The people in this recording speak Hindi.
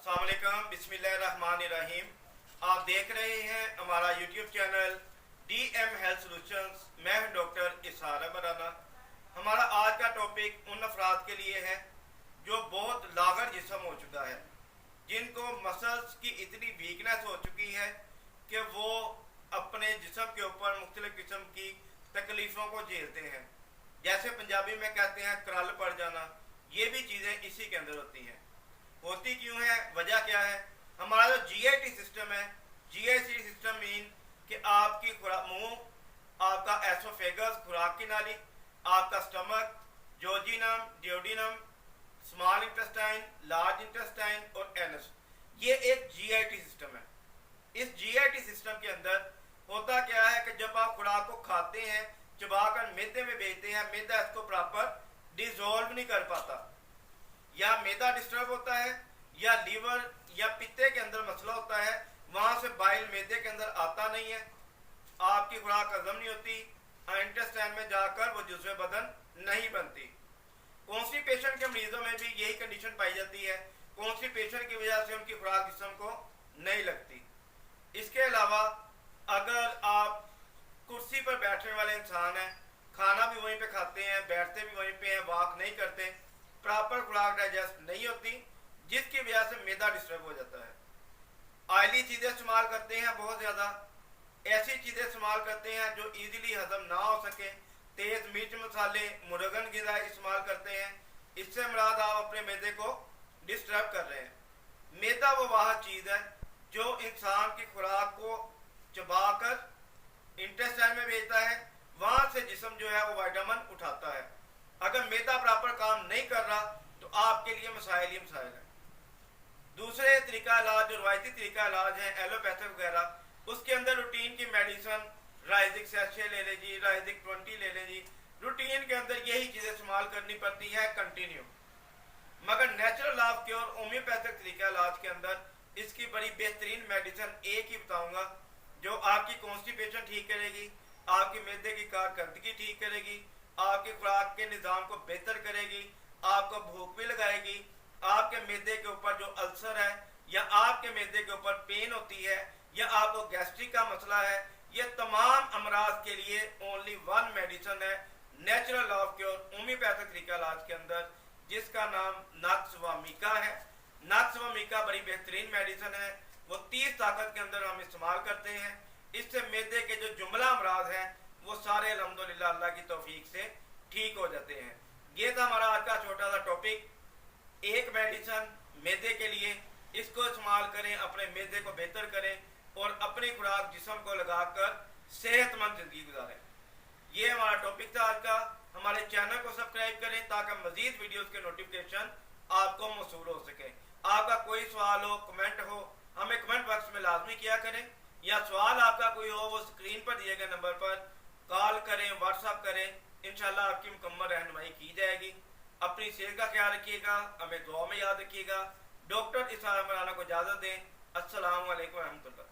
अस्सलाम वालेकुम, बिस्मिल्लाहिर्रहमानिर्रहीम। आप देख रहे हैं हमारा YouTube channel DM health solutions. मैं हूं डॉक्टर इसार मराना। हमारा आज का टॉपिक उन अफराद के लिए है जो बहुत लागर जिस्म हो चुका है, जिनको मसल्स की इतनी वीकनेस हो चुकी है कि वो अपने जिस्म के ऊपर मुख्तलिफ किस्म की तकलीफ़ों को झेलते हैं। जैसे पंजाबी में कहते हैं करल पड़ जाना, ये भी चीज़ें इसी के अंदर होती हैं। होती क्यों है, वजह क्या है? हमारा जो GIT सिस्टम है, GIT सिस्टम मीन कि आपकी मुंह, आपका एसोफेगस खुराक की नाली, आपका stomach, jejunum, duodenum, small intestine, large intestine और एनस, ये एक GIT सिस्टम है। इस GIT सिस्टम के अंदर होता क्या है कि जब आप खुराक को खाते हैं, चबाकर मैदे में भेजते हैं, मैदा इसको प्रॉपर डिसॉल्व नहीं कर पाता, या मैदा डिस्टर्ब होता है, या लीवर या पित्ते के अंदर मसला होता है, वहां से बाइल मैदे के अंदर आता नहीं है, आपकी खुराक हजम नहीं होती, इंटेस्टाइन में जाकर वो जुज़्वे बदन नहीं बनती। कॉन्स्टिपेशन के मरीजों में भी यही कंडीशन पाई जाती है। कॉन्स्टिपेशन की वजह से उनकी खुराक जिस्म को नहीं लगती। इसके अलावा अगर आप कुर्सी पर बैठने वाले इंसान हैं, खाना भी वहीं पे खाते हैं, बैठते भी वहीं पे हैं, वॉक नहीं करते, प्रॉपर खुराक डाइजेस्ट नहीं होती, जिसकी वजह से मैदा डिस्टर्ब हो जाता है। ऑयली चीज़ें इस्तेमाल करते हैं, बहुत ज़्यादा ऐसी चीज़ें इस्तेमाल करते हैं जो इजीली हजम ना हो सके, तेज़ मिर्च मसाले, मुर्गन ग़िज़ा इस्तेमाल करते हैं। इससे मुराद आप अपने मैदे को डिस्टर्ब कर रहे हैं। मैदा वो वह चीज़ है जो इंसान की खुराक को चबाकर इंटेस्टाइन में भेजता है, वहाँ से जिस्म जो है वो विटामिन उठाता है। अगर मैदा प्रॉपर काम नहीं कर रहा तो आपके लिए मसाइल ही मसाइल है। दूसरे तरीका इलाज, जो रवायती तरीका इलाज है एलोपैथिक वगैरह, उसके अंदर रूटीन की मेडिसिन, राइजिक सैशे ले लें जी, राइजिक 20 ले लें जी, रूटीन के अंदर यही चीज़ें इस्तेमाल करनी पड़ती है कंटिन्यू। मगर नेचुरल ऑफ क्योर होम्योपैथिक तरीका इलाज के अंदर इसकी बड़ी बेहतरीन मेडिसिन एक ही बताऊँगा जो आपकी कॉन्स्टिपेशन ठीक करेगी, आपकी मैदे की कारकर्दगी ठीक करेगी, आपकी खुराक के निज़ाम को बेहतर करेगी, आपको भूख भी लगाएगी, आपके मैदे के ऊपर जो अल्सर है, या आपके मैदे के ऊपर पेन होती है, या आपको गैस्ट्रिक का मसला है, ये तमाम अमराज के लिए ओनली वन मेडिसिन है नेचुरल ऑफ क्योर होम्योपैथिक तरीका इलाज के अंदर, जिसका नाम नक्स व मीका है। नक्स व मीका बड़ी बेहतरीन मेडिसिन है, वो 30 ताकत के अंदर हम इस्तेमाल करते हैं। इससे मैदे के जो जुमला अमराज हैं वो सारे अल्हम्दुलिल्लाह अल्लाह की तौफीक से ठीक हो जाते हैं। ये था हमारा आज का छोटा सा टॉपिक। एक मेडिसिन मैदे के लिए, इसको इस्तेमाल करें, अपने मैदे को बेहतर करें और अपनी खुराक जिस्म को लगाकर सेहतमंद जिंदगी गुजारें। ये हमारा टॉपिक था आज का। हमारे चैनल को सब्सक्राइब करें ताकि मजीद वीडियोस के नोटिफिकेशन आपको मौसूल हो सके। आपका कोई सवाल हो, कमेंट हो, हमें कमेंट बॉक्स में लाजमी किया करें, या सवाल आपका कोई हो वो स्क्रीन पर दिए गए नंबर पर कॉल करें, व्हाट्सअप करें, इंशाल्लाह आपकी मुकम्मल रहनुमाई की जाएगी। अपनी सेहत का ख्याल रखिएगा, हमें दुआ में याद रखिएगा। डॉक्टर इसार मराना को इजाज़त दें। अस्सलाम वालेकुम रहमतुल्लाह।